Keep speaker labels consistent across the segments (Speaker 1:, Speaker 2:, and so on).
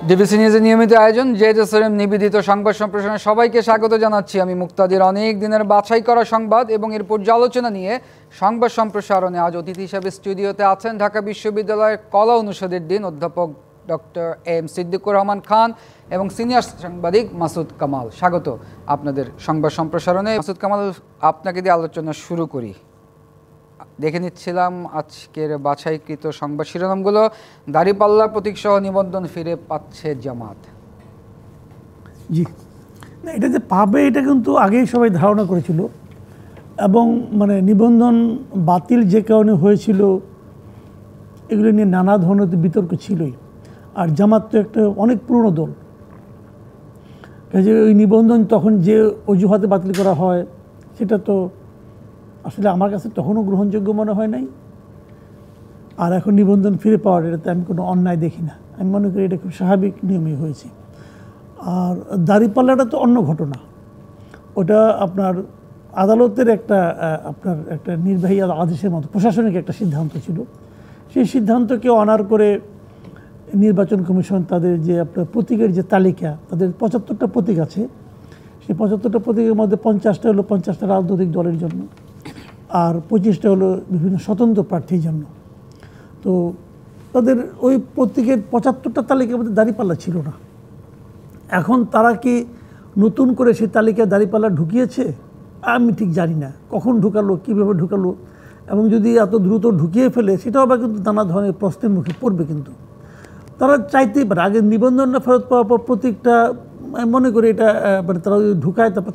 Speaker 1: DBC নিউজের নিয়মিত আয়োজন জেএসএম নিবেদিত সংবাদ সম্প্রসারণে সবাইকে স্বাগত জানাচ্ছি। আমি মুক্তাদির। অনেক দিনের বাছাই করা সংবাদ এবং এর পর্যালোচনা নিয়ে সংবাদ সম্প্রসারণে আজ অতিথি হিসেবে স্টুডিওতে আছেন ঢাকা বিশ্ববিদ্যালয়ের কলা অনুষদের ডিন অধ্যাপক ডক্টর এম সিদ্দিকুর রহমান খান এবং সিনিয়র সাংবাদিক মাসুদ কামাল। স্বাগত আপনাদের সংবাদ সম্প্রসারণে। মাসুদ কামাল, আপনাকে দিয়ে আলোচনা শুরু করি। দেখে নিচ্ছিলাম আজকের বাছাইকৃত সংবাদ শিরোনামগুলো। দাঁড়িপাল্লা প্রতীক সহ নিবন্ধন ফিরে পাচ্ছে জামাত।
Speaker 2: জি, এটা যে পাবে এটা কিন্তু আগেই সবাই ধারণা করেছিল এবং নিবন্ধন বাতিল যে কারণে হয়েছিল এগুলো নিয়ে নানা ধরনের বিতর্ক ছিলই। আর জামাত তো একটা অনেক পুরনো দল, কাজে ওই নিবন্ধন তখন যে অজুহাতে বাতিল করা হয় সেটা তো আসলে আমার কাছে তখনও গ্রহণযোগ্য মনে হয় নাই। আর এখন নিবন্ধন ফিরে পাওয়ার এটাতে আমি কোনো অন্যায় দেখি না। আমি মনে করি এটা খুব স্বাভাবিক নিয়মই হয়েছে। আর দাঁড়িপাল্লাটা তো অন্য ঘটনা, ওটা আপনার আদালতের একটা নির্বাহী আদেশের মতো প্রশাসনিক একটা সিদ্ধান্ত ছিল। সেই সিদ্ধান্তকে অনার করে নির্বাচন কমিশন তাদের যে আপনার প্রতীকের যে তালিকা, তাদের ৭৫টা প্রতীক আছে, সেই ৭৫টা প্রতীকের মধ্যে ৫০টা হলো ৫০টা রাজনৈতিক দলের জন্য, আর ২৫টা হলো বিভিন্ন স্বতন্ত্র প্রার্থীর জন্য। তো তাদের ওই প্রতীকের ৭৫টা তালিকার মধ্যে দাঁড়িপাল্লা ছিল না। এখন তারা কি নতুন করে সেই তালিকায় দাঁড়িপাল্লা ঢুকিয়েছে আমি ঠিক জানি না, কখন ঢুকালো, কীভাবে ঢুকালো, এবং যদি এত দ্রুত ঢুকিয়ে ফেলে সেটাও আবার কিন্তু নানা ধরনের প্রশ্নের মুখে পড়বে। কিন্তু তারা চাইতেই পারে আগে নিবন্ধনটা ফেরত পাওয়ার পর প্রতীকটা, মনে করি এটা তারা যদি ঢুকায় তারপর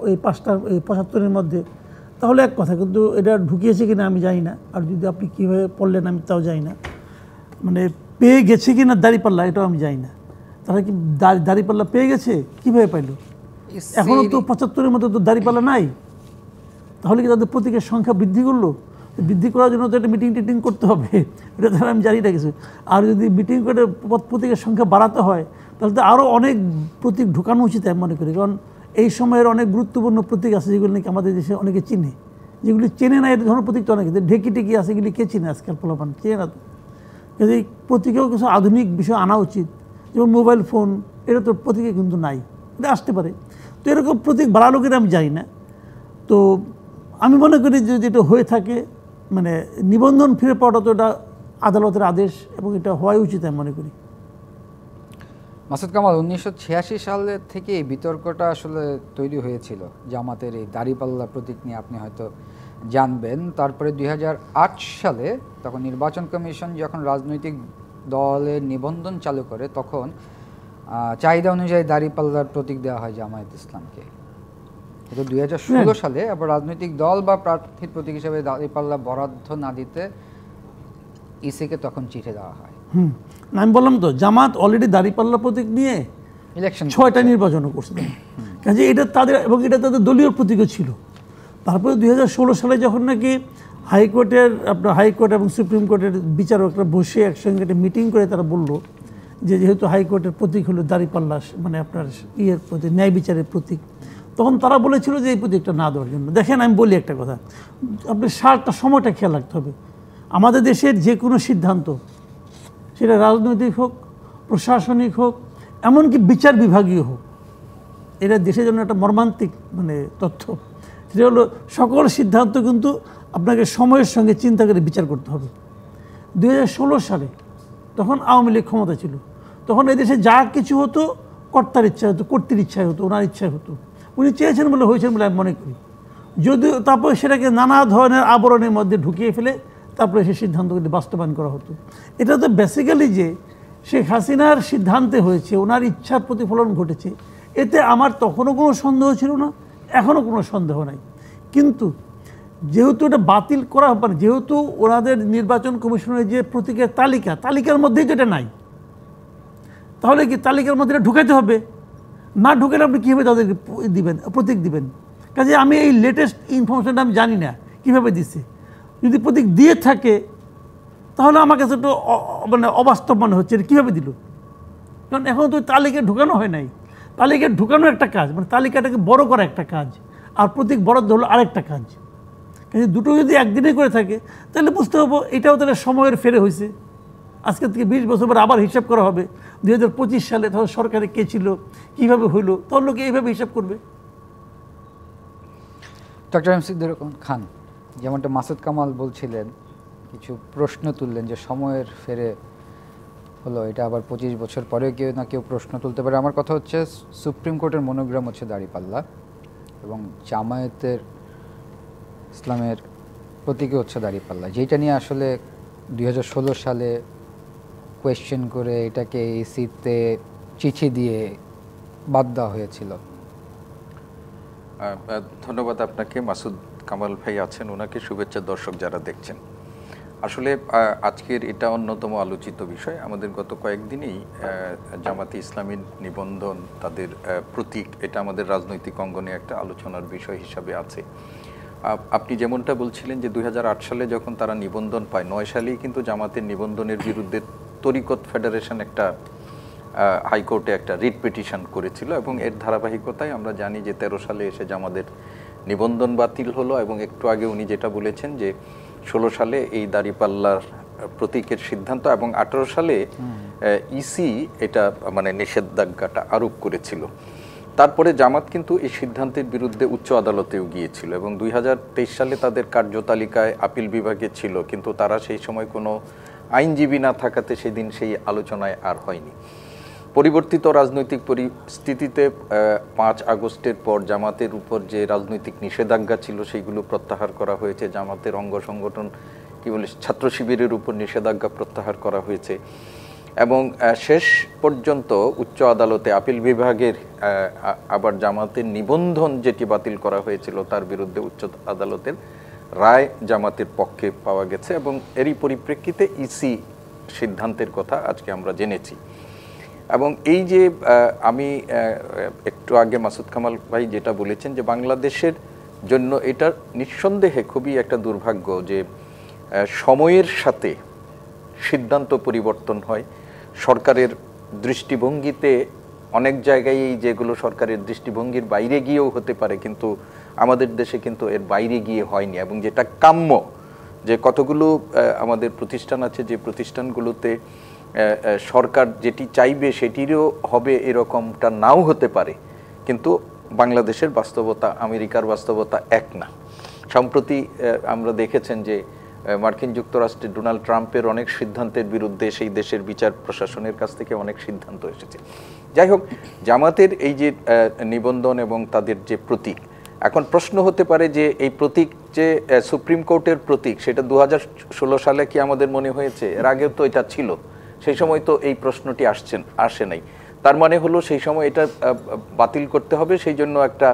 Speaker 2: এই ৭৫-এর মধ্যে তাহলে এক কথা, কিন্তু এটা ঢুকিয়েছে কিনা আমি জানি না। আর যদি আপনি কীভাবে পড়লেন আমি তাও জানি না, পেয়ে গেছে কিনা দাঁড়িপাল্লা এটাও আমি জানি না। তারা কি দাঁড়িপাল্লা পেয়ে গেছে, কীভাবে পাইল? এখনও তো ৭৫-এর মধ্যে তো দাঁড়িপাল্লা নাই। তাহলে কি তাদের প্রতীকের সংখ্যা বৃদ্ধি করলো? বৃদ্ধি করার জন্য তো একটা মিটিং করতে হবে, এটা তারা আমি জানি না কিছু। আর যদি মিটিং করে প্রতীকের সংখ্যা বাড়াতে হয় তাহলে তো আরও অনেক প্রতীক ঢুকানো উচিত আমি মনে করি। কারণ এই সময়ের অনেক গুরুত্বপূর্ণ প্রতীক আছে যেগুলো নাকি আমাদের দেশে অনেকে চিনে, যেগুলি চেনে না এই ধরনের প্রতীক তো অনেকে। ঢেকি টেকি আছে, এগুলি কে চিনে আজকাল? পোলাপান চেনে না তো। কিন্তু এই প্রতীকেও কিছু আধুনিক বিষয় আনা উচিত, যেমন মোবাইল ফোন, এটা তো প্রতীকে কিন্তু নাই, এটা আসতে পারে। তো এরকম প্রতীক বাড়ালো কিনা আমি জানি না। তো আমি মনে করি যদি এটা হয়ে থাকে, নিবন্ধন ফিরে পাওয়াটা তো এটা আদালতের আদেশ এবং এটা হওয়াই উচিত আমি মনে করি।
Speaker 1: মাসুদ কামাল, ১৯৮৬ সালে থেকে এই বিতর্কটা আসলে তৈরি হয়েছিল জামাতের এই দাঁড়িপাল্লা প্রতীক নিয়ে, আপনি হয়তো জানবেন। তারপরে ২০০৮ সালে তখন নির্বাচন কমিশন যখন রাজনৈতিক দলের নিবন্ধন চালু করে তখন চাহিদা অনুযায়ী দাঁড়িপাল্লার প্রতীক দেওয়া হয় জামায়াত ইসলামকে। কিন্তু ২০১৬ সালে আবার রাজনৈতিক দল বা প্রার্থীর প্রতীক হিসেবে দাঁড়িপাল্লা বরাদ্দ না দিতে ইসিকে তখন চিঠি দেওয়া হয়।
Speaker 2: আমি বললাম তো, জামাত অলরেডি দাঁড়িপাল্লা প্রতীক নিয়ে ইলেকশন ৬টা নির্বাচনও করছে, কাজে এটা তাদের, এবং এটা তাদের দলীয় প্রতীকও ছিল। তারপরে ২০১৬ সালে যখন নাকি হাইকোর্ট এবং সুপ্রিম কোর্টের বিচারকরা বসে একসঙ্গে একটা মিটিং করে তারা বললো যে যেহেতু হাইকোর্টের প্রতীক হলো দাঁড়িপাল্লা, আপনার প্রতীক, ন্যায় বিচারের প্রতীক, তখন তারা বলেছিল যে এই প্রতীকটা না দেওয়ার জন্য। দেখেন, আমি বলি একটা কথা, আপনি সময়টা খেয়াল রাখতে হবে। আমাদের দেশের যে কোনো সিদ্ধান্ত, সেটা রাজনৈতিক হোক, প্রশাসনিক হোক, এমনকি বিচার বিভাগীয় হোক, এটা দেশের জন্য একটা মর্মান্তিক তথ্য। সেটা হলো সকল সিদ্ধান্ত কিন্তু আপনাকে সময়ের সঙ্গে চিন্তা করে বিচার করতে হবে। ২০১৬ সালে তখন আওয়ামী লীগ ক্ষমতা ছিল, তখন এদেশে যা কিছু হতো কর্তার ইচ্ছা হতো, কর্তৃর ইচ্ছায় হতো, ওনার ইচ্ছায় হতো। উনি চেয়েছেন বলে হয়েছেন বলে আমি মনে করি। যদিও তারপরে সেটাকে নানা ধরনের আবরণের মধ্যে ঢুকিয়ে ফেলে তারপরে সেই সিদ্ধান্তগুলি বাস্তবায়ন করা হতো। এটা তো বেসিক্যালি যে শেখ হাসিনার সিদ্ধান্তে হয়েছে, ওনার ইচ্ছার প্রতিফলন ঘটেছে, এতে আমার তখনও কোনো সন্দেহ ছিল না, এখনও কোনো সন্দেহ নাই। কিন্তু যেহেতু এটা বাতিল করা, যেহেতু ওনাদের নির্বাচন কমিশনের যে প্রতীকের তালিকার মধ্যেই তো এটা নাই, তাহলে কি তালিকার মধ্যে এটা ঢুকাইতে হবে? না ঢুকালে আপনি কীভাবে তাদেরকে প্রতীক দিবেন? কাজে আমি এই লেটেস্ট ইনফরমেশনটা আমি জানি না কীভাবে দিচ্ছে। যদি প্রতীক দিয়ে থাকে তাহলে আমার কাছে একটু অবাস্তব মনে হচ্ছে, কীভাবে দিল? কারণ এখন তো তালিকায় ঢুকানো হয় নাই। তালিকায় ঢুকানো একটা কাজ, তালিকাটাকে বড় করা একটা কাজ, আর প্রতীক বরাদ্দ হলো আরেকটা কাজ। কিন্তু দুটো যদি একদিনে করে থাকে তাহলে বুঝতে হবো এটাও তাহলে সময়ের ফেরে হয়েছে। আজকে থেকে 20 বছর পর আবার হিসাব করা হবে 2025 সালে তখন সরকারে কে ছিল, কীভাবে হইলো, তখন লোকে এইভাবে হিসাব করবে।
Speaker 1: ডক্টর এম সিদ্দিকুর রহমান খান, যেমনটা মাসুদ কামাল বলছিলেন, কিছু প্রশ্ন তুললেন যে সময়ের ফেরে হলো, এটা আবার 25 বছর পরে কেউ না কেউ প্রশ্ন তুলতে পারে। আমার কথা হচ্ছে সুপ্রিম কোর্টের মনোগ্রাম হচ্ছে দাঁড়িপাল্লা এবং জামায়াতের ইসলামের প্রতীকী হচ্ছে দাঁড়িপাল্লা, যেটা নিয়ে আসলে 2016 সালে কোয়েশ্চেন করে এটাকে ইসিতে চিঠি দিয়ে বাদ দেওয়া হয়েছিল।
Speaker 3: ধন্যবাদ আপনাকে। মাসুদ কামাল ভাই আছেন, ওনাকে শুভেচ্ছা। দর্শক যারা দেখছেন, আসলে আজকের এটা অন্যতম আলোচিত বিষয়। আমাদের গত কয়েকদিনেই জামাতে ইসলামীর নিবন্ধন, তাদের প্রতীক, এটা আমাদের রাজনৈতিক অঙ্গনে একটা আলোচনার বিষয় হিসাবে আছে। আপনি যেমনটা বলছিলেন যে 2008 সালে যখন তারা নিবন্ধন পায়, 9 সালেই কিন্তু জামাতের নিবন্ধনের বিরুদ্ধে তরিকত ফেডারেশন একটা হাইকোর্টে একটা রিট পিটিশন করেছিল এবং এর ধারাবাহিকতায় আমরা জানি যে 13 সালে এসে জামাতের নিবন্ধন বাতিল হলো এবং একটু আগে উনি যেটা বলেছেন যে 16 সালে এই দাঁড়িপাল্লার প্রতীকের সিদ্ধান্ত এবং 18 সালে ইসি এটা মানে নিষেধাজ্ঞাটা আরোপ করেছিল। তারপরে জামাত কিন্তু এই সিদ্ধান্তের বিরুদ্ধে উচ্চ আদালতেও গিয়েছিল এবং 2023 সালে তাদের কার্যতালিকায় আপিল বিভাগে ছিল, কিন্তু তারা সেই সময় কোনো আইনজীবী না থাকাতে সেদিন সেই আলোচনায় আর হয়নি। পরিবর্তিত রাজনৈতিক পরিস্থিতিতে 5 আগস্টের পর জামাতের উপর যে রাজনৈতিক নিষেধাজ্ঞা ছিল সেইগুলো প্রত্যাহার করা হয়েছে। জামাতের অঙ্গ সংগঠন কি বলে ছাত্র শিবিরের উপর নিষেধাজ্ঞা প্রত্যাহার করা হয়েছে এবং শেষ পর্যন্ত উচ্চ আদালতে আপিল বিভাগের আবার জামাতের নিবন্ধন যেটি বাতিল করা হয়েছিল তার বিরুদ্ধে উচ্চ আদালতের রায় জামাতের পক্ষে পাওয়া গেছে এবং এরই পরিপ্রেক্ষিতে ইসি সিদ্ধান্তের কথা আজকে আমরা জেনেছি। এবং এই যে আমি একটু আগে মাসুদ কামাল ভাই যেটা বলেছেন যে বাংলাদেশের জন্য এটা নিঃসন্দেহে খুবই একটা দুর্ভাগ্য যে সময়ের সাথে সিদ্ধান্ত পরিবর্তন হয়। সরকারের দৃষ্টিভঙ্গিতে অনেক জায়গায় যেগুলো সরকারের দৃষ্টিভঙ্গির বাইরে গিয়েও হতে পারে, কিন্তু আমাদের দেশে কিন্তু এর বাইরে গিয়ে হয়নি এবং যেটা কাম্য, যে কতগুলো আমাদের প্রতিষ্ঠান আছে যে প্রতিষ্ঠানগুলোতে সরকার যেটি চাইবে সেটিরও হবে এরকমটা নাও হতে পারে, কিন্তু বাংলাদেশের বাস্তবতা আমেরিকার বাস্তবতা এক না। সম্প্রতি আমরা দেখেছেন যে মার্কিন যুক্তরাষ্ট্রে ডোনাল্ড ট্রাম্পের অনেক সিদ্ধান্তের বিরুদ্ধে সেই দেশের বিচার প্রশাসনের কাছ থেকে অনেক সিদ্ধান্ত এসেছে। যাই হোক, জামাতের এই যে নিবন্ধন এবং তাদের যে প্রতীক, এখন প্রশ্ন হতে পারে যে এই প্রতীক যে সুপ্রিম কোর্টের প্রতীক সেটা 2016 সালে কি আমাদের মনে হয়েছে? এর আগেও তো এটা ছিল, সেই সময় তো এই প্রশ্নটি আসে নাই। তার মানে হলো সেই সময় এটা বাতিল করতে হবে, সেই জন্য একটা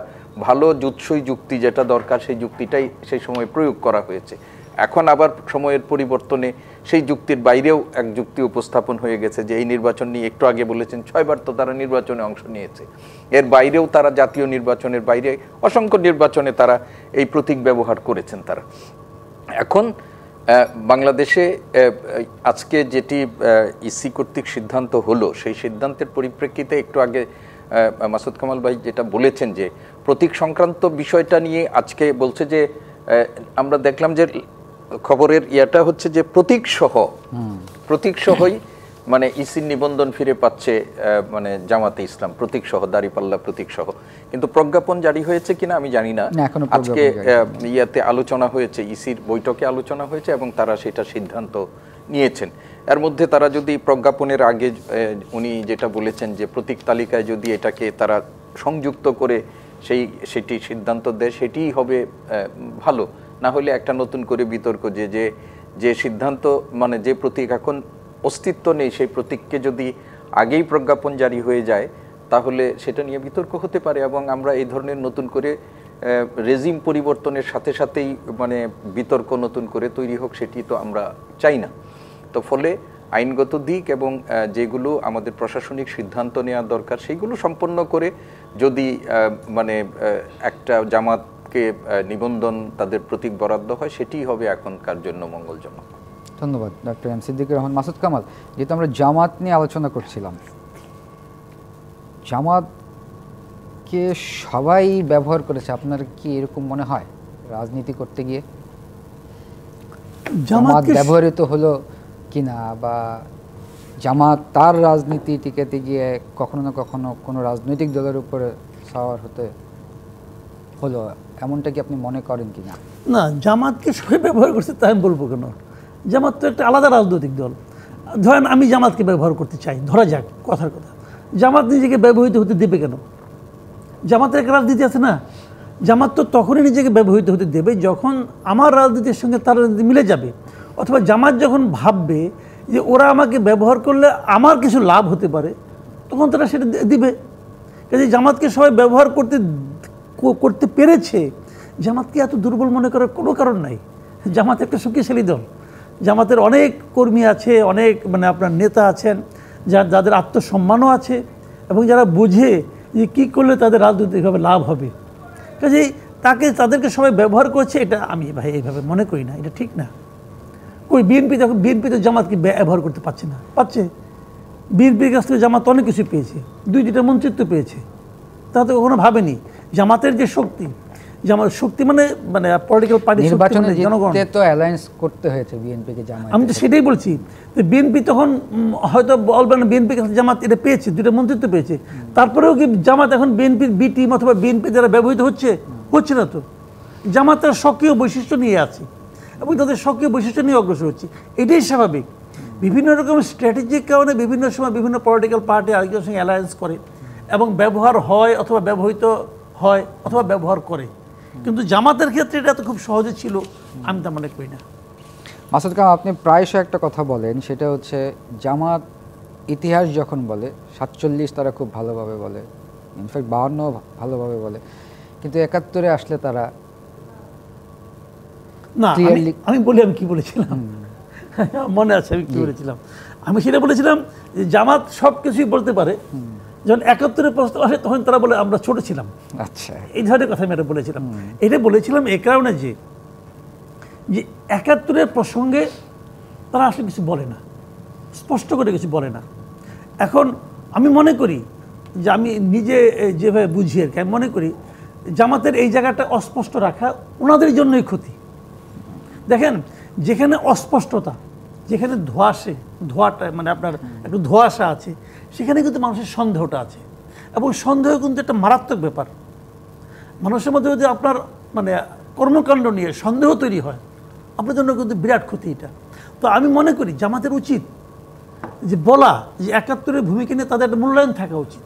Speaker 3: ভালো জুৎসই যুক্তি যেটা দরকার সেই যুক্তিটাই সেই সময় প্রয়োগ করা হয়েছে। এখন আবার সময়ের পরিবর্তনে সেই যুক্তির বাইরেও এক যুক্তি উপস্থাপন হয়ে গেছে যে এই নির্বাচন নিয়ে একটু আগে বলেছেন 6 বার তো তারা নির্বাচনে অংশ নিয়েছে, এর বাইরেও তারা জাতীয় নির্বাচনের বাইরে অসংখ্য নির্বাচনে তারা এই প্রতীক ব্যবহার করেছেন তারা। এখন বাংলাদেশে আজকে যেটি ইসি কর্তৃক সিদ্ধান্ত হলো সেই সিদ্ধান্তের পরিপ্রেক্ষিতে একটু আগে মাসুদ কামাল ভাই যেটা বলেছেন যে প্রতীক সংক্রান্ত বিষয়টা নিয়ে আজকে বলছে যে আমরা দেখলাম যে খবরের ইয়াটা হচ্ছে যে প্রতীক সহই মানে ইসির নিবন্ধন ফিরে পাচ্ছে মানে জামাতে ইসলাম প্রতীক সহ, দাঁড়িপাল্লা প্রতীক সহ, কিন্তু প্রজ্ঞাপন জারি হয়েছে কিনা আমি জানি না। আজকে ইয়াতে আলোচনা হয়েছে, ইসির বৈঠকে আলোচনা হয়েছে এবং তারা সেটা সিদ্ধান্ত নিয়েছেন। এর মধ্যে তারা যদি প্রজ্ঞাপনের আগে উনি যেটা বলেছেন যে প্রতীক তালিকায় যদি এটাকে তারা সংযুক্ত করে সেটি সিদ্ধান্ত দেয় সেটিই হবে ভালো, না হলে একটা নতুন করে বিতর্ক যে সিদ্ধান্ত মানে যে প্রতীক এখন অস্তিত্ব নেই সেই প্রতীককে যদি আগেই প্রজ্ঞাপন জারি হয়ে যায় তাহলে সেটা নিয়ে বিতর্ক হতে পারে এবং আমরা এই ধরনের নতুন করে রেজিম পরিবর্তনের সাথে সাথেই মানে বিতর্ক নতুন করে তৈরি হোক সেটি তো আমরা চাই না। তো ফলে আইনগত দিক এবং যেগুলো আমাদের প্রশাসনিক সিদ্ধান্ত নেওয়া দরকার সেইগুলো সম্পন্ন করে যদি মানে একটা জামাতকে নিবন্ধন তাদের প্রতীক বরাদ্দ হয় সেটিই হবে এখনকার জন্য মঙ্গলজনক।
Speaker 1: ধন্যবাদ ডক্টর এম সিদ্দিকুর রহমান। মাসুদ কামাল, যেহেতু আমরা জামাত নিয়ে আলোচনা করছিলাম, জামাতকে সবাই ব্যবহার করেছে, আপনার কি এরকম মনে হয় রাজনীতি করতে গিয়ে জামাত ব্যবহৃত হলো কিনা বা জামাত তার রাজনীতি টিকাতে গিয়ে কখনো না কখনো কোনো রাজনৈতিক দলের উপরে সাওয়ার হতে হলো, এমনটা কি আপনি মনে করেন কি না?
Speaker 2: না, জামাতকে সবাই ব্যবহার করছে তাই আমি বলবো কেন? জামাত তো একটা আলাদা রাজনৈতিক দল। ধরেন আমি জামাতকে ব্যবহার করতে চাই, ধরা যাক কথার কথা, জামাত নিজেকে ব্যবহৃত হতে দেবে কেন? জামাতের একটা রাজনীতি আছে না? জামাত তো তখনই নিজেকে ব্যবহৃত হতে দেবে যখন আমার রাজনীতির সঙ্গে তার রাজনীতি মিলে যাবে, অথবা জামাত যখন ভাববে যে ওরা আমাকে ব্যবহার করলে আমার কিছু লাভ হতে পারে, তখন তারা সেটা দিবে। কাজে জামাতকে সবাই ব্যবহার করতে পেরেছে, জামাতকে এত দুর্বল মনে করার কোনো কারণ নাই। জামাত একটা শক্তিশালী দল, জামাতের অনেক কর্মী আছে, অনেক আপনার নেতা আছেন যাদের আত্মসম্মানও আছে এবং যারা বোঝে যে কী করলে তাদের রাজনৈতিকভাবে লাভ হবে। কাজেই তাদেরকে সবাই ব্যবহার করছে, এটা আমি ভাই এইভাবে মনে করি না, এটা ঠিক না। বিএনপি তো জামাতকে ব্যবহার করতে পারছে না, পাচ্ছে। বিএনপির কাছ থেকে জামাত অনেক কিছু পেয়েছে, 2-2টা মন্ত্রিত্ব পেয়েছে, তা তো কখনো ভাবেনি। জামাতের যে শক্তি মানে পলিটিক্যাল পার্টি
Speaker 1: নির্বাচনে জিততে তো অ্যালায়েন্স করতে হয়েছে বিএনপিকে জামাত।
Speaker 2: আমি তো সেটাই বলছি, তো বিএনপি তখন হয়তো বলবেন বিএনপির কাছে জামাত এটা পেয়েছে, 2টা মন্ত্রিত্ব পেয়েছে, তারপরেও কি জামাত এখন বিএনপির বি টিম অথবা বিএনপি দ্বারা ব্যবহৃত হচ্ছে না তো। জামাত তার সক্রিয় বৈশিষ্ট্য নিয়ে আছে এবং তাদের সক্রিয় বৈশিষ্ট্য নিয়ে অগ্রসর হচ্ছে, এটাই স্বাভাবিক। বিভিন্ন রকম স্ট্র্যাটেজিক কারণে বিভিন্ন সময় বিভিন্ন পলিটিক্যাল পার্টি আরেকজনের সঙ্গে অ্যালায়েন্স করে এবং ব্যবহার হয় অথবা ব্যবহৃত হয় অথবা ব্যবহার করে, কিন্তু জামাতের ক্ষেত্রে এটা তো খুব সহজে ছিল, আমি তা মনে করি না।
Speaker 1: মাসুদ কামাল, আপনি প্রায়শই একটা কথা বলেন, সেটা হচ্ছে জামাত ইতিহাস যখন বলে 47 তারা খুব ভালোভাবে বলে, ইনফ্যাক্ট 52 ভালোভাবে বলে, কিন্তু 71-এ আসলে তারা
Speaker 2: না। আমি বলি আমি কি বলেছিলাম, মনে আছে আমি কি বলেছিলাম? আমি সেটা বলেছিলাম যে জামাত সব কিছুই বলতে পারে, যখন 71-এর প্রস্তাব আসে তখন তারা বলে আমরা ছোট ছিলাম।
Speaker 1: আচ্ছা,
Speaker 2: এই ধরনের কথা আমি এটা বলেছিলাম। এটা বলেছিলাম এই কারণে যে 71-এর প্রসঙ্গে তারা আসলে কিছু বলে না, স্পষ্ট করে কিছু বলে না। এখন আমি মনে করি যে আমি নিজে যেভাবে বুঝি আর কি, আমি মনে করি জামাতের এই জায়গাটা অস্পষ্ট রাখা ওনাদের জন্যই ক্ষতি। দেখেন, যেখানে অস্পষ্টতা, যেখানে ধোঁয়াটা আপনার একটু ধোঁয়াশা আছে, সেখানে কিন্তু মানুষের সন্দেহটা আছে, এবং সন্দেহ কিন্তু একটা মারাত্মক ব্যাপার। মানুষের মধ্যে যদি আপনার কর্মকাণ্ড নিয়ে সন্দেহ তৈরি হয়, আপনার জন্য কিন্তু বিরাট ক্ষতি এটা। তো আমি মনে করি জামাতের উচিত যে বলা যে 71-এর ভূমিকা নিয়ে তাদের একটা মূল্যায়ন থাকা উচিত।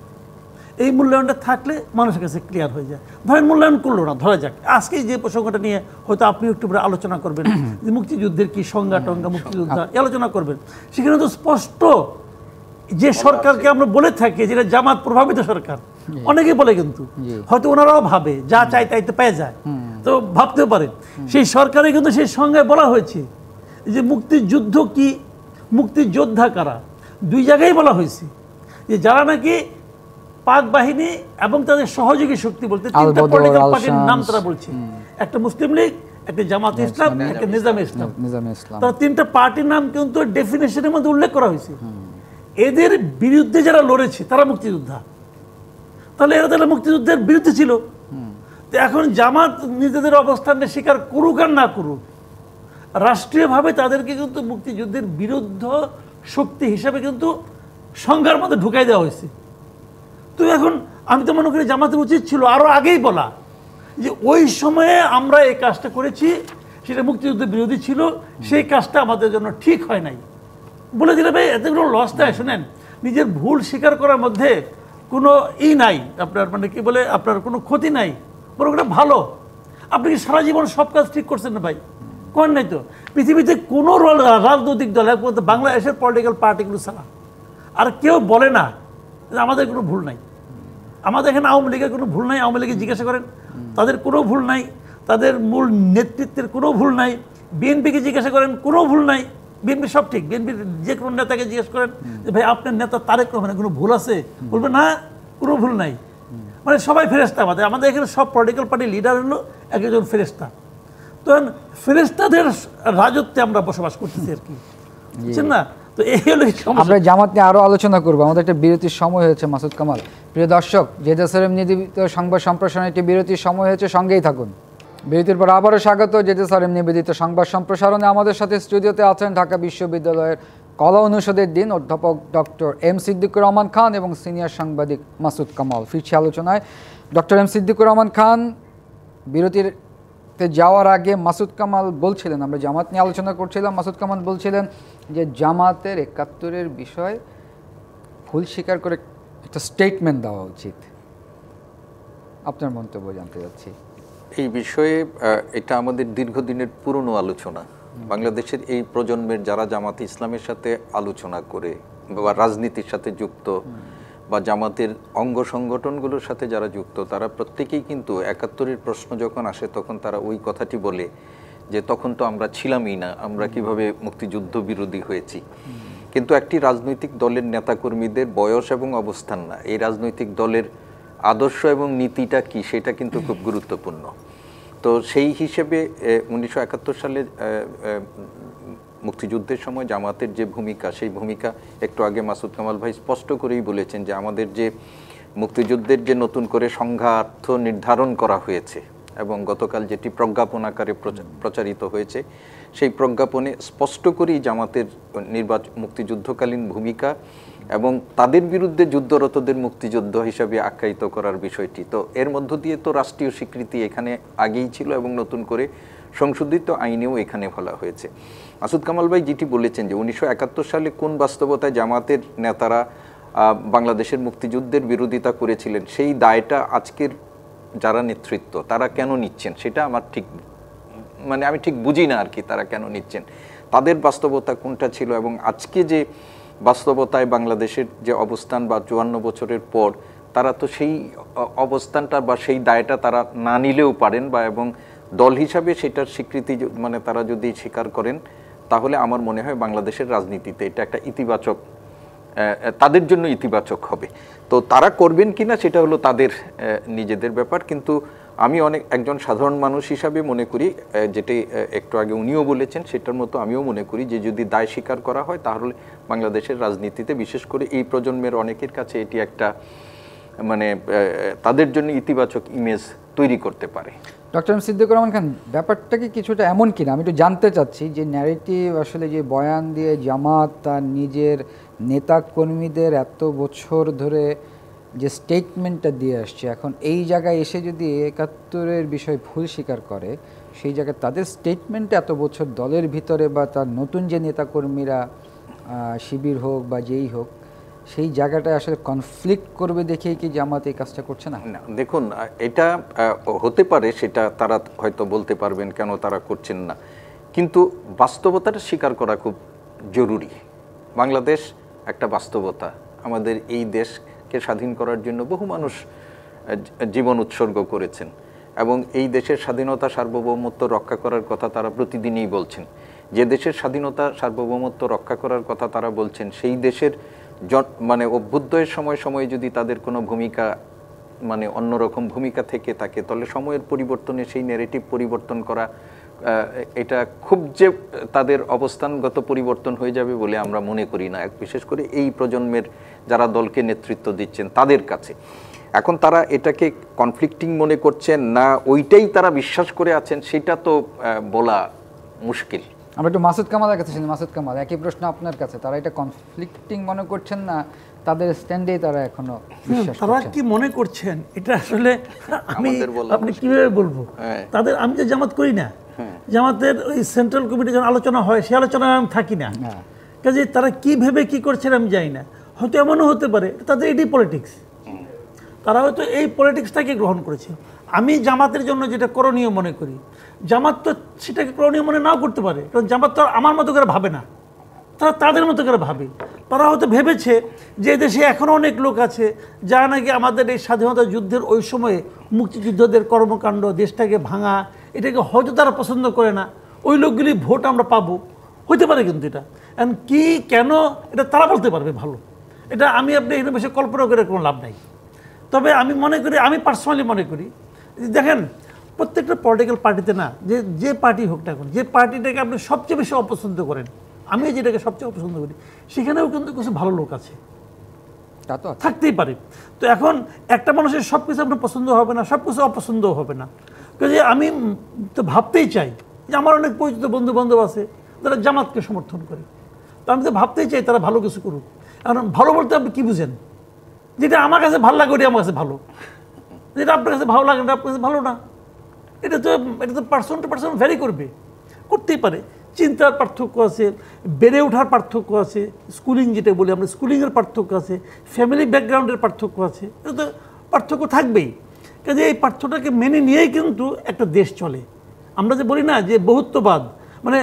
Speaker 2: এই মূল্যায়নটা থাকলে মানুষের কাছে ক্লিয়ার হয়ে যায়। ধরেন মূল্যায়ন করলো না, ধরা যাক আজকে যে প্রসঙ্গটা নিয়ে হয়তো আপনি একটু আলোচনা করবেন যে মুক্তিযুদ্ধের কি সংজ্ঞা টঙ্গা, মুক্তিযোদ্ধা আলোচনা করবেন, সেখানে তো স্পষ্ট যে সরকারকে আমরা বলে থাকি যেটা জামাত প্রভাবিত সরকার, অনেকে বলে, কিন্তু হয়তো ওনারাও ভাবে যা চাই তাই তো পেয়ে যায়, তো ভাবতেও পারে সেই সরকারে কিন্তু সেই সংজ্ঞায় বলা হয়েছে যে মুক্তিযুদ্ধ কি, মুক্তিযোদ্ধা কারা, 2 জায়গায় বলা হয়েছে যে যারা নাকি পাক বাহিনী এবং তাদের সহযোগী শক্তি বলতে 3টা পলিটিক্যাল পার্টির নাম তারা বলছে, একটা মুসলিম লীগ, একটা জামাত ইসলাম, একটা নিজামে ইসলাম। তারা 3টা পার্টির নাম কিন্তু ডেফিনেশনের মধ্যে উল্লেখ করা হয়েছে। এদের বিরুদ্ধে যারা লড়েছে তারা মুক্তিযোদ্ধা, তাহলে এরা তাহলে মুক্তিযুদ্ধের বিরুদ্ধে ছিল। তো এখন জামাত নিজেদের অবস্থানটা স্বীকার করুক আর না করুক, রাষ্ট্রীয়ভাবে তাদেরকে কিন্তু মুক্তিযুদ্ধের বিরুদ্ধ শক্তি হিসাবে কিন্তু সংজ্ঞার মধ্যে ঢুকাই দেওয়া হয়েছে। তো এখন আমি তো মনে করি জামাতের উচিত ছিল আরও আগেই বলা যে ওই সময়ে আমরা এই কাজটা করেছি, সেটা মুক্তিযুদ্ধ বিরোধী ছিল, সেই কাজটা আমাদের জন্য ঠিক হয় নাই বলে দিলে ভাই এতে কোনো লস দেয়। শোনেন, নিজের ভুল স্বীকার করার মধ্যে কোনো নাই, আপনার কি বলে আপনার কোনো ক্ষতি নাই, বরং ওটা ভালো। আপনি কি সারা জীবন সব কাজ ঠিক করছেন না ভাই? করেন নাই তো। পৃথিবীতে কোনো রাজনৈতিক দল একমাত্র বাংলাদেশের পলিটিক্যাল পার্টিগুলো ছাড়া আর কেউ বলে না যে আমাদের কোনো ভুল নাই। আমাদের এখানে আওয়ামী লীগের কোনো ভুল নাই, আওয়ামী লীগকে জিজ্ঞাসা করেন তাদের কোনো ভুল নাই, তাদের মূল নেতৃত্বের কোনো ভুল নাই। বিএনপিকে জিজ্ঞাসা করেন কোনো ভুল নাই, বিএনপি সব ঠিক। বিএনপির যে কোনো নেতাকে জিজ্ঞেস করেন যে ভাই আপনার নেতা তারেক রহমানের কোনো ভুল আছে, বলবে না কোনো ভুল নাই। সবাই ফেরেস্তা। আমাদের এখানে সব পলিটিক্যাল পার্টির লিডার হলো একজন ফেরেস্তা। তো ফেরেস্তাদের রাজত্বে আমরা বসবাস করতেছি আর কি, বুঝছেন না? তো এই হলো
Speaker 1: আমরা জামাত নিয়ে আরও আলোচনা করবো, আমাদের একটা বিরতির সময় হয়েছে। মাসুদ কামাল, প্রিয় দর্শক, জেজেসারেম নিবেদিত সংবাদ সম্প্রসারণে একটি বিরতির সময় হয়েছে, সঙ্গেই থাকুন। বিরতির পর আবারও স্বাগত জেজেসারেম নিবেদিত সংবাদ সম্প্রসারণে। আমাদের সাথে স্টুডিওতে আছেন ঢাকা বিশ্ববিদ্যালয়ের কলা অনুষদের ডিন অধ্যাপক ডক্টর এম সিদ্দিকুর রহমান খান এবং সিনিয়র সাংবাদিক মাসুদ কামাল। ফিরছি আলোচনায়। ডক্টর এম সিদ্দিকুর রহমান খান, বিরতিতে যাওয়ার আগে মাসুদ কামাল বলছিলেন, আমরা জামাত নিয়ে আলোচনা করছিলাম, মাসুদ কামাল বলছিলেন যে জামাতের ৭১-এর বিষয় ভুল স্বীকার করে একটা স্টেটমেন্ট দেওয়া উচিত। আপনার মন্তব্য জানতে চাচ্ছি
Speaker 3: এই বিষয়ে। এটা আমাদের দীর্ঘদিনের পুরনো আলোচনা। বাংলাদেশের এই প্রজন্মের যারা জামাতে ইসলামের সাথে আলোচনা করে বা রাজনীতির সাথে যুক্ত বা জামাতের অঙ্গ সংগঠনগুলোর সাথে যারা যুক্ত, তারা প্রত্যেকেই কিন্তু ৭১-এর প্রশ্ন যখন আসে তখন তারা ওই কথাটি বলে যে তখন তো আমরা ছিলামই না, আমরা কিভাবে মুক্তিযুদ্ধ বিরোধী হয়েছি। কিন্তু একটি রাজনৈতিক দলের নেতাকর্মীদের বয়স এবং অবস্থান না, এই রাজনৈতিক দলের আদর্শ এবং নীতিটা কি সেটা কিন্তু খুব গুরুত্বপূর্ণ। তো সেই হিসেবে ১৯৭১ সালে মুক্তিযুদ্ধের সময় জামাতের যে ভূমিকা, সেই ভূমিকা একটু আগে মাসুদ কামাল ভাই স্পষ্ট করেই বলেছেন যে আমাদের যে মুক্তিযুদ্ধের যে নতুন করে সংজ্ঞার্থ নির্ধারণ করা হয়েছে এবং গতকাল যেটি প্রজ্ঞাপন আকারে প্রচারিত হয়েছে, সেই প্রজ্ঞাপনে স্পষ্ট করেই জামাতের মুক্তিযুদ্ধকালীন ভূমিকা এবং তাদের বিরুদ্ধে যুদ্ধরতদের মুক্তিযুদ্ধ হিসাবে আখ্যায়িত করার বিষয়টি। তো এর মধ্য দিয়ে তো রাষ্ট্রীয় স্বীকৃতি এখানে আগেই ছিল এবং নতুন করে সংশোধিত আইনেও এখানে বলা হয়েছে। মাসুদ কামাল ভাই যেটি বলেছেন যে ১৯৭১ সালে কোন বাস্তবতায় জামাতের নেতারা বাংলাদেশের মুক্তিযুদ্ধের বিরোধিতা করেছিলেন, সেই দায়টা আজকের যারা নেতৃত্ব তারা কেন নিচ্ছেন সেটা আমার ঠিক আমি ঠিক বুঝি না আর কি। তারা কেন নিচ্ছেন, তাদের বাস্তবতা কোনটা ছিল এবং আজকে যে বাস্তবতায় বাংলাদেশের যে অবস্থান বা ৫৪ বছরের পর তারা তো সেই অবস্থানটা বা সেই দায়টা তারা না নিলেও পারেন বা এবং দল হিসাবে সেটার স্বীকৃতি তারা যদি স্বীকার করেন, তাহলে আমার মনে হয় বাংলাদেশের রাজনীতিতে এটা একটা ইতিবাচক, তাদের জন্য ইতিবাচক হবে। তো তারা করবেন কিনা সেটা হলো তাদের নিজেদের ব্যাপার। কিন্তু আমি একজন সাধারণ মানুষ হিসাবে মনে করি, যেটি একটু আগে উনিও বলেছেন সেটার মতো আমিও মনে করি যে যদি দায় স্বীকার করা হয় তাহলে বাংলাদেশের রাজনীতিতে বিশেষ করে এই প্রজন্মের অনেকের কাছে এটি একটা তাদের জন্য ইতিবাচক ইমেজ তৈরি করতে পারে।
Speaker 1: ডক্টর এম সিদ্দিকুর রহমান খান, ব্যাপারটা কি কিছুটা এমন কিনা আমি একটু জানতে চাচ্ছি যে ন্যারেটিভ আসলে যে বয়ান দিয়ে জামাত তার নিজের নেতা কর্মীদের এত বছর ধরে যে স্টেটমেন্টটা দিয়ে আসছে, এখন এই জায়গায় এসে যদি ৭১-এর বিষয় ভুল স্বীকার করে, সেই জায়গায় তাদের স্টেটমেন্টে এত বছর দলের ভিতরে বা তার নতুন যে নেতাকর্মীরা শিবির হোক বা যেই হোক, সেই জায়গাটায় আসলে কনফ্লিক্ট করবে দেখেই কি জামাত এই কাজটা করছে না?
Speaker 3: দেখুন, এটা হতে পারে, সেটা তারা হয়তো বলতে পারবেন কেন তারা করছেন না, কিন্তু বাস্তবতাটা স্বীকার করা খুব জরুরি। বাংলাদেশ একটা বাস্তবতা। আমাদের এই দেশকে স্বাধীন করার জন্য বহু মানুষ জীবন উৎসর্গ করেছেন এবং এই দেশের স্বাধীনতা সার্বভৌমত্ব রক্ষা করার কথা তারা প্রতিদিনই বলছেন। যে দেশের স্বাধীনতা সার্বভৌমত্ব রক্ষা করার কথা তারা বলছেন, সেই দেশের অভ্যুদয়ের সময় যদি তাদের কোনো ভূমিকা অন্যরকম ভূমিকা থেকে থাকে, তাহলে সময়ের পরিবর্তনে সেই ন্যারেটিভ পরিবর্তন করা, এটা খুব যে তাদের অবস্থানগত পরিবর্তন হয়ে যাবে বলে আমরা মনে করি না, বিশেষ করে এই প্রজন্মের যারা দলকে নেতৃত্ব দিচ্ছেন তাদের কাছে। এখন তারা এটাকে কনফ্লিক্টিং মনে করছেন না ওইটাই তারা বিশ্বাস করে আছেন, সেটা তো বলা মুশকিল।
Speaker 1: আমরা একটু মাসুদ কামালের কাছে শুনি। মাসুদ কামাল, একই প্রশ্ন আপনার কাছে, তারা এটা কনফ্লিক্টিং মনে করছেন না তাদের স্ট্যান্ডেই তারা এখনো বিশ্বাস করছেন?
Speaker 2: তারা কি মনে করছেন এটা আসলে আপনি কিভাবে বলবো? তাদের, আমি যে জামাত করি না, জামাতের ওই সেন্ট্রাল কমিটি যখন আলোচনা হয় সেই আলোচনায় আমি থাকি না, কাজে তারা কি ভেবে কি করছেন আমি জানি না। হয়তো এমনও হতে পারে তাদের এটাই পলিটিক্স, তারা হয়তো এই পলিটিক্সটাকে গ্রহণ করেছে। আমি জামাতের জন্য যেটা করণীয় মনে করি, জামাত তো সেটাকে করণীয় মনে নাও করতে পারে, কারণ জামাত তো আমার মতো করে ভাবে না, তারা তাদের মতো করে ভাবে। তারা হয়তো ভেবেছে যে দেশে এখনও অনেক লোক আছে যারা নাকি আমাদের এই স্বাধীনতা যুদ্ধের ওই সময়ে মুক্তিযুদ্ধদের কর্মকাণ্ড, দেশটাকে ভাঙা, এটাকে হয়তো তারা পছন্দ করে না, ওই লোকগুলি ভোট আমরা পাবো, হইতে পারে। কিন্তু এটা কি কেন এটা তারা বলতে পারবে ভালো, এটা আমি আপনি এখানে বসে কল্পনা করে কোনো লাভ নাই। তবে আমি মনে করি, আমি পার্সোনালি মনে করি, দেখেন প্রত্যেকটা পলিটিক্যাল পার্টিতে না, যে পার্টি হোক না এখন, যে পার্টিটাকে আপনি সবচেয়ে বেশি অপছন্দ করেন, আমি যেটাকে সবচেয়ে অপছন্দ করি, সেখানেও কিন্তু কিছু ভালো লোক আছে, তা তো থাকতেই পারে। তো এখন একটা মানুষের সব কিছু আপনার পছন্দ হবে না, সব কিছু অপছন্দও হবে না। কাজে আমি তো ভাবতেই চাই যে আমার অনেক পরিচিত বন্ধু বান্ধব আছে যারা জামাতকে সমর্থন করে, তো আমি তো ভাবতেই চাই তারা ভালো কিছু করুক। কারণ ভালো বলতে আপনি কী বুঝেন? যেটা আমার কাছে ভালো লাগে ওটা আমার কাছে ভালো, যেটা আপনার কাছে ভালো লাগে এটা আপনার কাছে ভালো না। এটা তো পার্সন টু পার্সন ভ্যারি করবে, করতেই পারে। চিন্তার পার্থক্য আছে, বেড়ে ওঠার পার্থক্য আছে, স্কুলিং যেটা বলি আমরা স্কুলিংয়ের পার্থক্য আছে, ফ্যামিলি ব্যাকগ্রাউন্ডের পার্থক্য আছে, এটা তো পার্থক্য থাকবেই। কাজে এই পার্থক্যটাকে মেনে নিয়েই কিন্তু একটা দেশ চলে। আমরা যে বলি না যে বহুত্ববাদ, মানে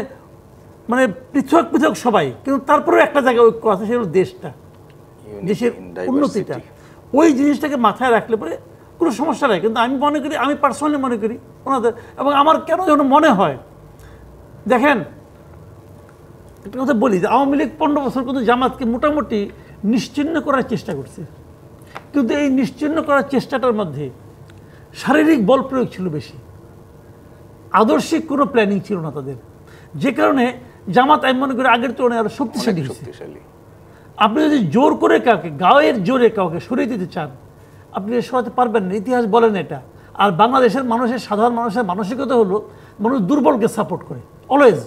Speaker 2: মানে পৃথক পৃথক সবাই, কিন্তু তারপরেও একটা জায়গায় ঐক্য আছে, সেটা হলো দেশটা, দেশের উন্নতিটা। ওই জিনিসটাকে মাথায় রাখলে পরে কোনো সমস্যা নেই। কিন্তু আমি মনে করি, আমি পার্সোনালি মনে করি ওনাদের, এবং আমার কেন যেন মনে হয়, দেখেন একটা কথা বলি যে আওয়ামী লীগ 15 বছর কিন্তু জামাতকে মোটামুটি নিশ্চিহ্ন করার চেষ্টা করছে, কিন্তু এই নিশ্চিহ্ন করার চেষ্টাটার মধ্যে শারীরিক বল প্রয়োগ ছিল বেশি, আদর্শিক কোনো প্ল্যানিং ছিল না তাদের, যে কারণে জামাত আমি মনে করি আগের তুলনায় আরো শক্তিশালী হয়েছে। আপনি যদি জোর করে কাউকে, গায়ের জোরে কাউকে সরিয়ে দিতে চান, আপনি সরাতে পারবেন না, ইতিহাস বলেন এটা। আর বাংলাদেশের মানুষের, সাধারণ মানুষের মানসিকতা হলো মানুষ দুর্বলকে সাপোর্ট করে অলওয়েজ।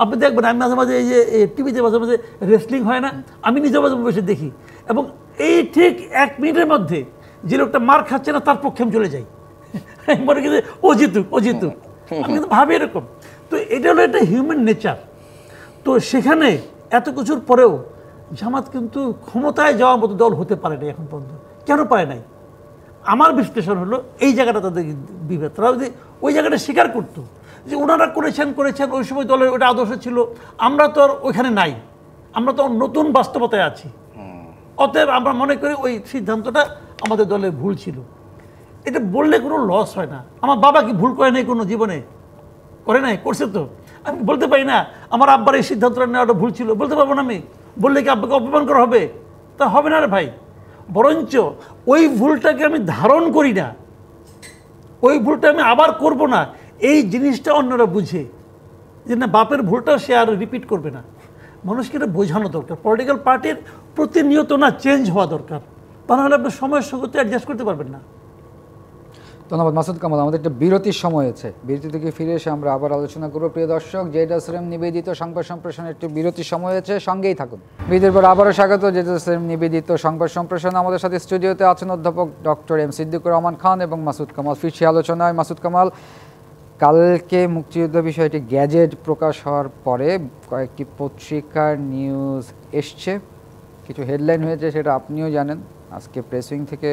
Speaker 2: আপনি দেখবেন, আমি মাঝে মাঝে এই যে টিভিতে মাঝে মাঝে রেসলিং হয় না, আমি নিজে মাঝে বসে দেখি, এবং এই ঠিক 1 মিনিটের মধ্যে যে লোকটা মার খাচ্ছে না তার পক্ষে আমি চলে যাই, মনে করি ও জিতুক ও জিতুক, আমি কিন্তু ভাবি এরকম। তো এটা হলো একটা হিউম্যান নেচার। তো সেখানে এত কিছুর পরেও জামাত কিন্তু ক্ষমতায় যাওয়ার মতো দল হতে পারে না এখন পর্যন্ত। কেন পারে নাই? আমার বিশ্লেষণ হলো এই জায়গাটা তাদের বিভেদ। তারা যদি ওই জায়গাটা স্বীকার করতো যে ওনারা করেছেন ওই সময় দলের ওটা আদর্শ ছিল, আমরা তো আর ওইখানে নাই, আমরা তো নতুন বাস্তবতায় আছি, অতএব আমরা মনে করি ওই সিদ্ধান্তটা আমাদের দলের ভুল ছিল। এটা বললে কোনো লস হয় না। আমার বাবা কি ভুল করে নাই কোনো জীবনে? করে নাই? করছে তো। আমি বলতে পারি না আমার আব্বার এই সিদ্ধান্তটা নেওয়াটা ভুল ছিল, বলতে পারবো না আমি? বললে কি আব্বাকে অপমান করা হবে? তা হবে না রে ভাই। বরঞ্চ ওই ভুলটাকে আমি ধারণ করি না, ওই ভুলটা আমি আবার করব না, এই জিনিসটা অন্যরা বুঝে যে না, বাপের ভুলটা সে আর রিপিট করবে না। মানুষকে এটা বোঝানো দরকার। পলিটিক্যাল পার্টির প্রতিনিয়ত না চেঞ্জ হওয়া দরকার, তা নাহলে আপনি সময়ের সঙ্গে তো অ্যাডজাস্ট করতে পারবেন না।
Speaker 1: ধন্যবাদ মাসুদ কামাল। আমাদের একটা বিরতির সময় আছে, বিরতি থেকে ফিরে এসে আমরা আবার আলোচনা করবো। প্রিয় দর্শক, জেড এসএম নিবেদিত সংবাদ সম্প্রসারণের একটি বিরতির সময় আছে, সঙ্গেই থাকুন। বিরতির পর আবারও স্বাগত জেড এসএম নিবেদিত সংবাদ সম্প্রসারণ। আমাদের সাথে স্টুডিওতে আছেন অধ্যাপক ডক্টর এম সিদ্দিকুর রহমান খান এবং মাসুদ কামাল। ফিরছি আলোচনায়। মাসুদ কামাল, কালকে মুক্তিযুদ্ধ বিষয়টি গ্যাজেট প্রকাশ হওয়ার পরে কয়েকটি পত্রিকার নিউজ এসছে, কিছু হেডলাইন হয়েছে, সেটা আপনিও জানেন। আজকে প্রেসউইং থেকে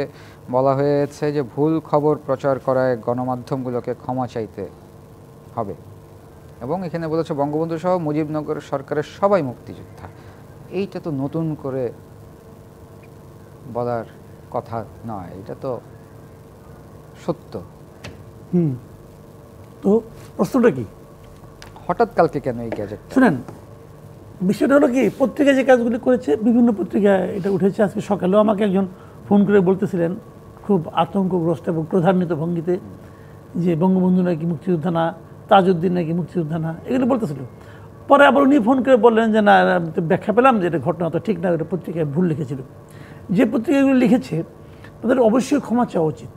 Speaker 1: বলা হয়েছে যে ভুল খবর প্রচার করায় গণমাধ্যমগুলোকে ক্ষমা চাইতে হবে, এবং এখানে বলেছে বঙ্গবন্ধু সহ মুজিবনগর সরকারের সবাই মুক্তিযোদ্ধা। এইটা তো নতুন করে বলার কথা নয়, এটা তো সত্য।
Speaker 2: তো প্রশ্নটা কি?
Speaker 1: হঠাৎ কালকে কেন এই গ্যাজেট?
Speaker 2: শুনেন, বিষয়টা হলো কি, পত্রিকা যে কাজগুলি করেছে, বিভিন্ন পত্রিকায় এটা উঠেছে। আজকে সকালেও আমাকে একজন ফোন করে বলতেছিলেন খুব আতঙ্কগ্রস্ত এবং ক্রোধান্বিত ভঙ্গিতে যে বঙ্গবন্ধু নাকি মুক্তিযোদ্ধা না, তাজউদ্দিন নাকি মুক্তিযোদ্ধা না, এগুলো বলতেছিল। পরে আবার উনি ফোন করে বললেন যে না, ব্যাখ্যা পেলাম যে এটা ঘটনা তো ঠিক না, এটা পত্রিকায় ভুল লিখেছিল। যে পত্রিকাগুলো লিখেছে তাদের অবশ্যই ক্ষমা চাওয়া উচিত,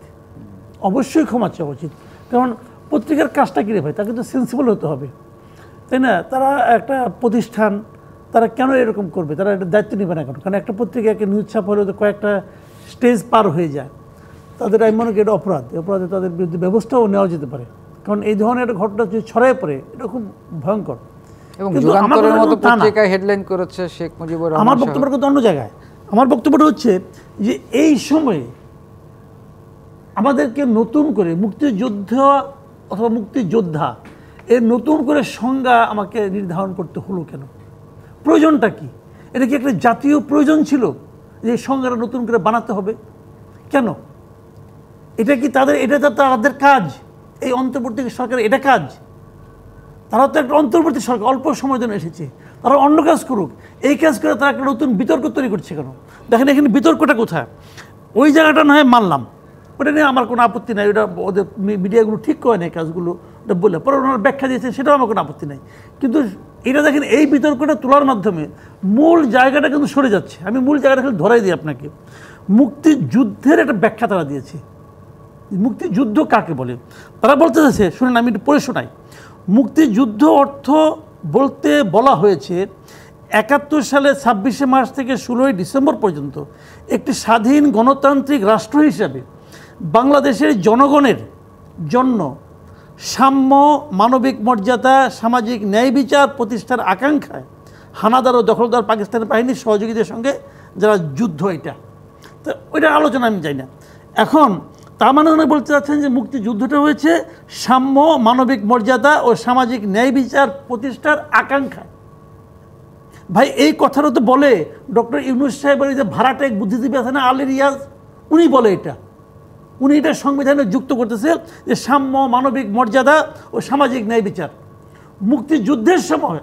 Speaker 2: অবশ্যই ক্ষমা চাওয়া উচিত। কারণ পত্রিকার কাজটা কী রে ভাই, তাকে তো সেন্সিবল হতে হবে, তাই না? তারা একটা প্রতিষ্ঠান, তারা কেন এরকম করবে? তারা একটা দায়িত্ব নেবে না কেন? কারণ একটা পত্রিকাকে নিউজ ছাপ হলে তো কয়েকটা স্টেজ পার হয়ে যায়, তাদের আমি মনে করি এটা অপরাধ। অপরাধে তাদের বিরুদ্ধে ব্যবস্থাও নেওয়া যেতে পারে, কারণ এই ধরনের একটা ঘটনা যদি ছড়ায় পড়ে এটা খুব ভয়ঙ্কর।
Speaker 1: এবং যুগান্তরের মতো পত্রিকায় হেডলাইন করেছে শেখ মুজিবুর রহমান।
Speaker 2: আমার বক্তব্যটা কিন্তু অন্য জায়গায়। আমার বক্তব্যটা হচ্ছে যে এই সময়ে আমাদেরকে নতুন করে মুক্তিযুদ্ধ অথবা মুক্তিযোদ্ধা এর নতুন করে সংজ্ঞা আমাকে নির্ধারণ করতে হলো কেন? প্রয়োজনটা কি? এটা কি একটা জাতীয় প্রয়োজন ছিল যে সংজ্ঞাটা নতুন করে বানাতে হবে? কেন? এটা কি তাদের, এটা তো তাদের কাজ, এই অন্তর্বর্তী সরকারের এটা কাজ। তারা তো একটা অন্তর্বর্তী সরকার, অল্প সময়ের জন্য এসেছে, তারা অন্য কাজ করুক। এই কাজ করে তারা একটা নতুন বিতর্ক তৈরি করছে কেন? দেখেন এখানে বিতর্কটা কোথায়? ওই জায়গাটা নয় মানলাম, ওটা নিয়ে আমার কোনো আপত্তি নাই, ওটা ওদের মিডিয়াগুলো ঠিক করে নেয় কাজগুলো, ওটা বলে পরে ওনারা ব্যাখ্যা দিয়েছেন, সেটাও আমার কোনো আপত্তি নাই। কিন্তু এটা দেখেন এই বিতর্কটা তোলার মাধ্যমে মূল জায়গাটা কিন্তু সরে যাচ্ছে। আমি মূল জায়গাটা খালি ধরাই দিই আপনাকে। মুক্তিযুদ্ধের একটা ব্যাখ্যা তারা দিয়েছে। মুক্তিযুদ্ধ কাকে বলে তারা বলতে চাইছে, শুনেন আমি একটু পড়ে শোনাই। মুক্তিযুদ্ধ অর্থ বলতে বলা হয়েছে 71 সালে 26শে মার্চ থেকে 16ই ডিসেম্বর পর্যন্ত একটি স্বাধীন গণতান্ত্রিক রাষ্ট্র হিসাবে বাংলাদেশের জনগণের জন্য সাম্য, মানবিক মর্যাদা, সামাজিক ন্যায় বিচার প্রতিষ্ঠার আকাঙ্ক্ষায় হানাদার ও দখলদার পাকিস্তানি বাহিনীর সহযোগীদের সঙ্গে যারা যুদ্ধ, এটা তো ওইটার আলোচনা আমি চাই না। এখন তার মানে উনি বলতে চাচ্ছেন যে মুক্তিযুদ্ধটা হয়েছে সাম্য, মানবিক মর্যাদা ও সামাজিক ন্যায় বিচার প্রতিষ্ঠার আকাঙ্ক্ষা। ভাই এই কথাটা তো বলে ডক্টর ইউনূস সাহেবের যে ভাড়াটেক বুদ্ধিজীবী আছে না, আলী রিয়াজ, উনি বলে এটা, উনি এটা সংবিধানে যুক্ত করতেছে যে সাম্য, মানবিক মর্যাদা ও সামাজিক ন্যায় বিচার। মুক্তিযুদ্ধের সময়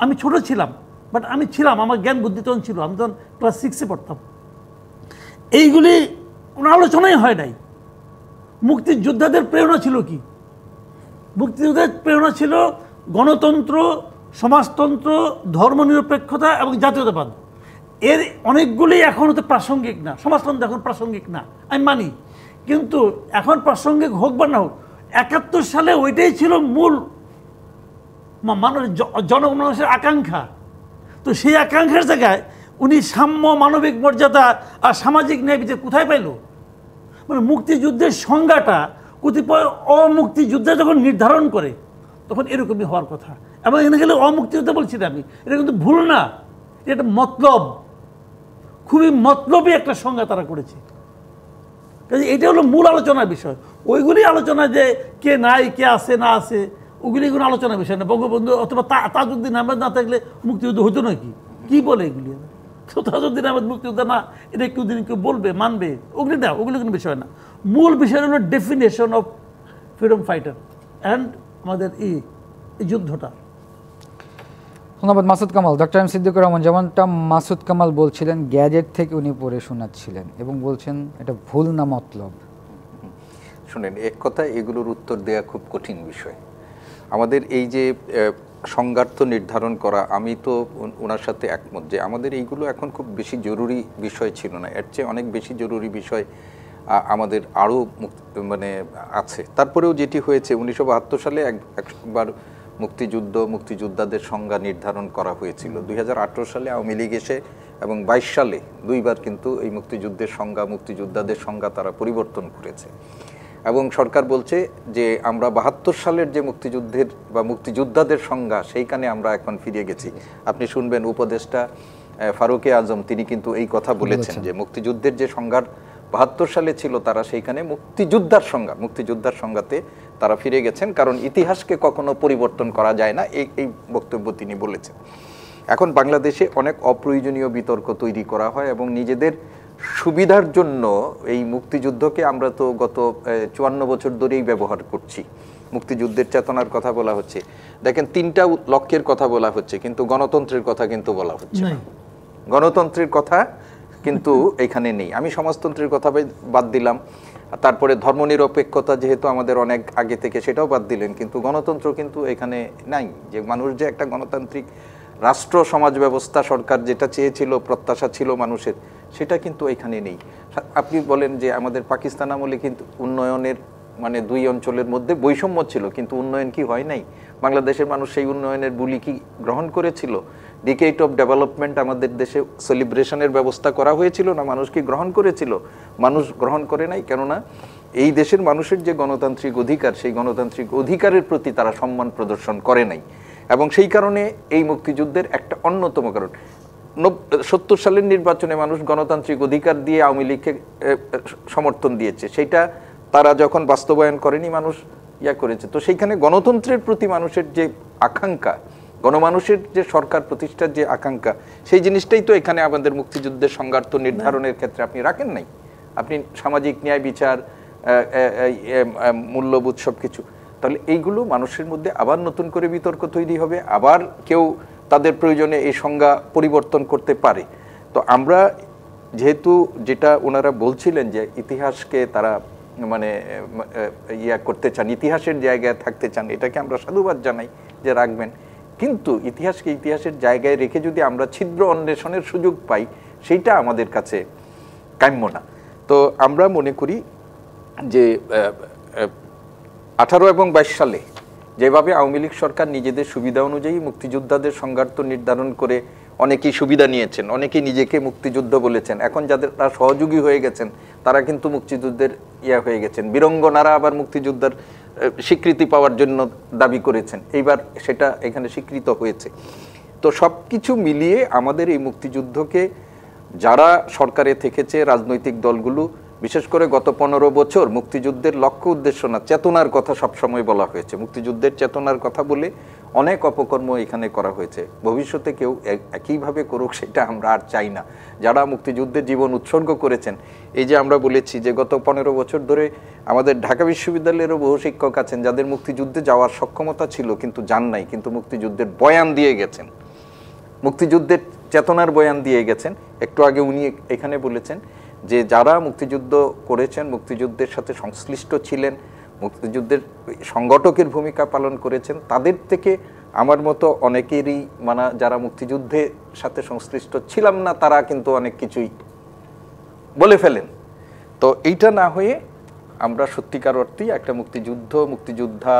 Speaker 2: আমি ছোট ছিলাম, বাট আমি ছিলাম, আমার জ্ঞান বুদ্ধি তখন ছিল, আমি তখন ক্লাস 6-এ পড়তাম, এইগুলি কোনো আলোচনাই হয় নাই। মুক্তিযোদ্ধাদের প্রেরণা ছিল কি? মুক্তিযুদ্ধের প্রেরণা ছিল গণতন্ত্র, সমাজতন্ত্র, ধর্মনিরপেক্ষতা এবং জাতীয়তাবাদ। এর অনেকগুলি এখন তো প্রাসঙ্গিক না, সমাজতন্ত্র এখন প্রাসঙ্গিক না, আমি মানি, কিন্তু এখন প্রাসঙ্গিক হোক বা না হোক, 71 সালে ওইটাই ছিল মূল জনগণের আকাঙ্ক্ষা। তো সেই আকাঙ্ক্ষার জায়গায় উনি সাম্য, মানবিক মর্যাদা আর সামাজিক ন্যায় বিচার কোথায় পাইল? মানে মুক্তিযুদ্ধের সংজ্ঞাটা কতিপয় অমুক্তিযুদ্ধে যখন নির্ধারণ করে তখন এরকমই হওয়ার কথা। এবং এখানে গেলে অমুক্তিযুদ্ধ বলছি না আমি, এটা কিন্তু ভুল না, এটা মতলব, খুবই মতলবী একটা সংজ্ঞা তারা করেছে। কাজে এটা হলো মূল আলোচনার বিষয়। ওইগুলি আলোচনা যে কে নাই, কে আছে না আছে, ওগুলি কোনো আলোচনার বিষয় না। বঙ্গবন্ধু অথবা তাজউদ্দিন আহমেদ না থাকলে মুক্তিযুদ্ধ হতো নাকি? কি বলে এগুলি? তাজউদ্দিন আহমেদ মুক্তিযোদ্ধা না, এটা কেউ দিন কেউ বলবে, মানবে, ওগুলি না, ওগুলি কোনো বিষয় না। মূল বিষয় হলো definition of freedom fighter and আমাদের এই যুদ্ধটা।
Speaker 1: ধন্যবাদ মাসুদ কামাল। ডক্টর এম সিদ্দিকুর রহমান, যেমনটা মাসুদ কামাল বলছিলেন, গ্যাজেট থেকে উনি পড়ে শোনাচ্ছিলেন এবং বলছেন এটা ভুল না মতলব।
Speaker 3: শুনেন, এক কথায় এগুলোর উত্তর দেওয়া খুব কঠিন বিষয়। আমাদের এই যে সংজ্ঞার্থ নির্ধারণ করা, আমি তো ওনার সাথে একমত যে আমাদের এইগুলো এখন খুব বেশি জরুরি বিষয় ছিল না, এর চেয়ে অনেক বেশি জরুরি বিষয় আমাদের আরও মানে আছে। তারপরেও যেটি হয়েছে 1972 সালে একবার মুক্তিযোদ্ধাদের সংজ্ঞা নির্ধারণ করা হয়েছিল। 2018 সালে আওয়ামী লীগ এসে এবং 22 সালে দুইবার কিন্তু এই মুক্তিযুদ্ধের সংজ্ঞা, মুক্তিযোদ্ধাদের সংজ্ঞা তারা পরিবর্তন করেছে। এবং সরকার বলছে যে আমরা 72 সালের যে মুক্তিযুদ্ধের বা মুক্তিযোদ্ধাদের সংজ্ঞা, সেইখানে আমরা এখন ফিরে গেছি। আপনি শুনবেন উপদেষ্টা ফারুকে আজম তিনি কিন্তু এই কথা বলেছেন যে মুক্তিযুদ্ধের যে সংজ্ঞা 72 সালে ছিল, তারা সেইখানে মুক্তিযোদ্ধার সংজ্ঞাতে তারা ফিরে গেছেন, কারণ ইতিহাসকে কখনো পরিবর্তন করা যায় না, এই বক্তব্য তিনি বলেছেন। এখন বাংলাদেশে অনেক অপ্রয়োজনীয় বিতর্ক তৈরি করা হয় এবং নিজেদের সুবিধার জন্য এই মুক্তিযুদ্ধকে আমরা তো গত 54 বছর ধরেই ব্যবহার করছি। মুক্তিযুদ্ধের চেতনার কথা বলা হচ্ছে, দেখেন 3টা লক্ষ্যের কথা বলা হচ্ছে, কিন্তু গণতন্ত্রের কথা কিন্তু বলা হচ্ছে না। গণতন্ত্রের কথা কিন্তু এখানে নেই। আমি সমাজতন্ত্রের কথা বাদ দিলাম, তারপরে ধর্মনিরপেক্ষতা যেহেতু আমাদের অনেক আগে থেকে, সেটাও বাদ দিলেন, কিন্তু গণতন্ত্র কিন্তু এখানে নাই। যে মানুষ যে একটা গণতান্ত্রিক রাষ্ট্র সমাজ ব্যবস্থা সরকার যেটা চেয়েছিল, প্রত্যাশা ছিল মানুষের, সেটা কিন্তু এখানে নেই। আপনি বলেন যে আমাদের পাকিস্তান আমলে কিন্তু উন্নয়নের মানে দুই অঞ্চলের মধ্যে বৈষম্য ছিল, কিন্তু উন্নয়ন কি হয় নাই? বাংলাদেশের মানুষ সেই উন্নয়নের বুলি কি গ্রহণ করেছিল? ডিকেড অফ ডেভেলপমেন্ট আমাদের দেশে সেলিব্রেশনের ব্যবস্থা করা হয়েছিল না, মানুষ কি গ্রহণ করেছিল? মানুষ গ্রহণ করে নাই, কেননা এই দেশের মানুষের যে গণতান্ত্রিক অধিকার, সেই গণতান্ত্রিক অধিকারের প্রতি তারা সম্মান প্রদর্শন করে নাই। এবং সেই কারণে এই মুক্তিযুদ্ধের একটা অন্যতম কারণ, 70 সালের নির্বাচনে মানুষ গণতান্ত্রিক অধিকার দিয়ে আওয়ামী লীগকে সমর্থন দিয়েছে, সেইটা তারা যখন বাস্তবায়ন করেনি, মানুষ করেছে। তো সেইখানে গণতন্ত্রের প্রতি মানুষের যে আকাঙ্ক্ষা, গণমানুষের যে সরকার প্রতিষ্ঠার যে আকাঙ্ক্ষা, সেই জিনিসটাই তো এখানে আমাদের মুক্তিযুদ্ধের সংজ্ঞার্থ নির্ধারণের ক্ষেত্রে আপনি রাখেন নাই। আপনি সামাজিক ন্যায় বিচার, মূল্যবোধ সব কিছু, তাহলে এইগুলো মানুষের মধ্যে আবার নতুন করে বিতর্ক তৈরি হবে, আবার কেউ তাদের প্রয়োজনে এই সংজ্ঞা পরিবর্তন করতে পারে। তো আমরা যেহেতু যেটা ওনারা বলছিলেন যে ইতিহাসকে তারা মানে করতে চান, ইতিহাসের জায়গায় থাকতে চান, এটাকে আমরা সাধুবাদ জানাই যে রাখবেন, কিন্তু ইতিহাসকে ইতিহাসের জায়গায় রেখে যদি আমরা ছিদ্র অন্বেষণের সুযোগ পাই, সেইটা আমাদের কাছে কাম্য না। তো আমরা মনে করি যে 18 এবং 22 সালে যেভাবে আওয়ামী লীগ সরকার নিজেদের সুবিধা অনুযায়ী মুক্তিযোদ্ধাদের সংজ্ঞার্থ নির্ধারণ করে অনেকেই সুবিধা নিয়েছেন, অনেকেই নিজেকে মুক্তিযুদ্ধ বলেছেন। এখন যাদের তারা সহযোগী হয়ে গেছেন তারা কিন্তু মুক্তিযুদ্ধের হয়ে গেছেন। বীরঙ্গনারা আবার মুক্তিযুদ্ধের স্বীকৃতি পাওয়ার জন্য দাবি করেছেন, এইবার সেটা এখানে স্বীকৃত হয়েছে। তো সব কিছু মিলিয়ে আমাদের এই মুক্তিযুদ্ধকে যারা সরকারে থেকেছে, রাজনৈতিক দলগুলো, বিশেষ করে গত 15 বছর মুক্তিযুদ্ধের লক্ষ্য উদ্দেশ্য না, চেতনার কথা সবসময় বলা হয়েছে। মুক্তিযুদ্ধের চেতনার কথা বলে অনেক অপকর্ম এখানে করা হয়েছে। ভবিষ্যতে কেউ একইভাবে করুক সেটা আমরা আর চাই না। যারা মুক্তিযুদ্ধের জীবন উৎসর্গ করেছেন, এই যে আমরা বলেছি যে গত 15 বছর ধরে আমাদের ঢাকা বিশ্ববিদ্যালয়েরও বহু শিক্ষক আছেন যাদের মুক্তিযুদ্ধে যাওয়ার সক্ষমতা ছিল কিন্তু যান নাই, কিন্তু মুক্তিযুদ্ধের বয়ান দিয়ে গেছেন, মুক্তিযুদ্ধের চেতনার বয়ান দিয়ে গেছেন। একটু আগে উনি এখানে বলেছেন যে যারা মুক্তিযুদ্ধ করেছেন, মুক্তিযুদ্ধের সাথে সংশ্লিষ্ট ছিলেন, মুক্তিযুদ্ধের সংগঠকের ভূমিকা পালন করেছেন, তাদের থেকে আমার মতো অনেকেরই যারা মুক্তিযুদ্ধের সাথে সংশ্লিষ্ট ছিলাম না তারা কিন্তু অনেক কিছুই বলে ফেলেন। তো এইটা না হয়ে আমরা সত্যিকার অর্থেই একটা মুক্তিযোদ্ধা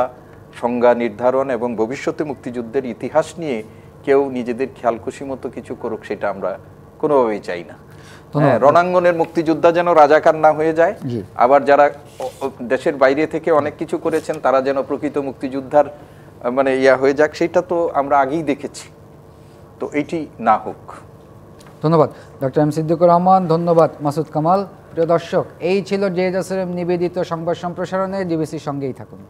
Speaker 3: সংজ্ঞা নির্ধারণ এবং ভবিষ্যতে মুক্তিযুদ্ধের ইতিহাস নিয়ে কেউ নিজেদের খেয়াল খুশি মতো কিছু করুক সেটা আমরা কোনোভাবেই চাই না। রণাঙ্গনের মুক্তিযোদ্ধা যেন রাজাকার না হয়ে যায়, আবার যারা দেশের বাইরে থেকে অনেক কিছু করেছেন তারা যেন প্রকৃত মুক্তিযোদ্ধার হয়ে যাক, সেটা তো আমরা আগেই দেখেছি। তো এইটি না হোক।
Speaker 1: ধন্যবাদ ডক্টর এম সিদ্দিকুর রহমান, ধন্যবাদ মাসুদ কামাল। প্রিয় দর্শক, এই ছিল জেএসএম নিবেদিত সংবাদ সম্প্রসারণে। ডিবিসির সঙ্গেই থাকুন।